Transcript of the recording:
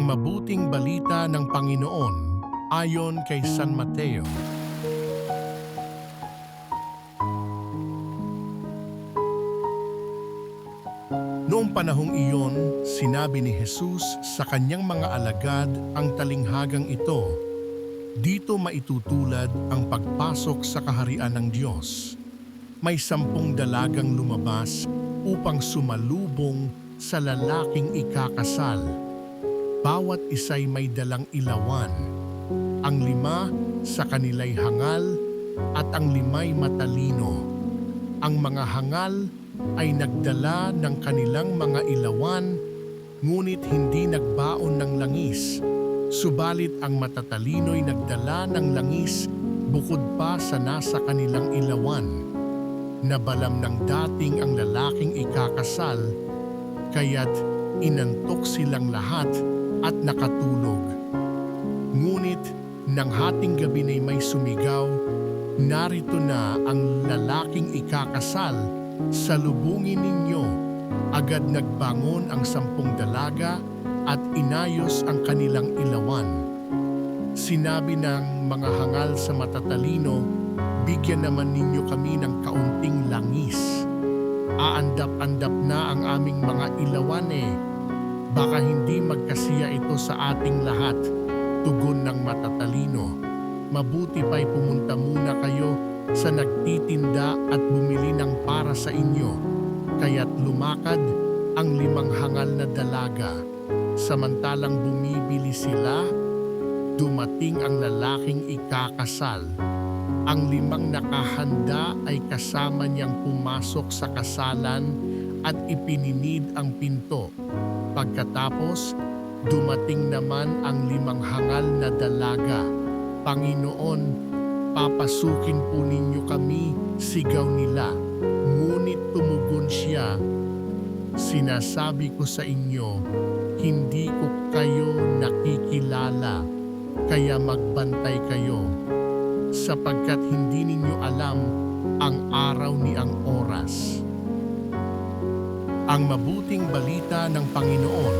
mabuting balita ng Panginoon ayon kay San Mateo. Noong panahong iyon, sinabi ni Jesus sa kanyang mga alagad ang talinghagang ito, "Dito maitutulad ang pagpasok sa kaharian ng Diyos. May 10 dalagang lumabas upang sumalubong sa lalaking ikakasal. Bawat isa'y may dalang ilawan. Ang 5 sa kanila'y hangal at ang 5'ay matalino. Ang mga hangal ay nagdala ng kanilang mga ilawan, ngunit hindi nagbaon ng langis. Subalit ang matatalino'y nagdala ng langis bukod pa sa nasa kanilang ilawan. Nabalam ng dating ang lalaking ikakasal, kaya't inantok silang lahat at nakatulog. Ngunit nang hating gabi na may sumigaw, "Narito na ang lalaking ikakasal, salubungin ninyo." Agad nagbangon ang 10 dalaga at inayos ang kanilang ilawan. Sinabi ng mga hangal sa matatalino, "Bigyan naman ninyo kami ng kaunting langis. Aandap-andap na ang aming mga ilawan eh. Baka hindi magkasiya ito sa ating lahat." Tugon ng matatalino, "Mabuti pa'y pumunta muna kayo sa nagtitinda at bumili ng para sa inyo." Kaya't lumakad ang 5 hangal na dalaga. Samantalang bumibili sila, dumating ang lalaking ikakasal. Ang 5 nakahanda ay kasama niyang pumasok sa kasalan at ipininid ang pinto. Pagkatapos, dumating naman ang 5 hangal na dalaga. "Panginoon, papasukin po ninyo kami," sigaw nila. Ngunit tumugon siya, "Sinasabi ko sa inyo, hindi ko kayo nakikilala, kaya magbantay kayo, sapagkat hindi ninyo alam ang araw ni ang oras." Ang mabuting balita ng Panginoon.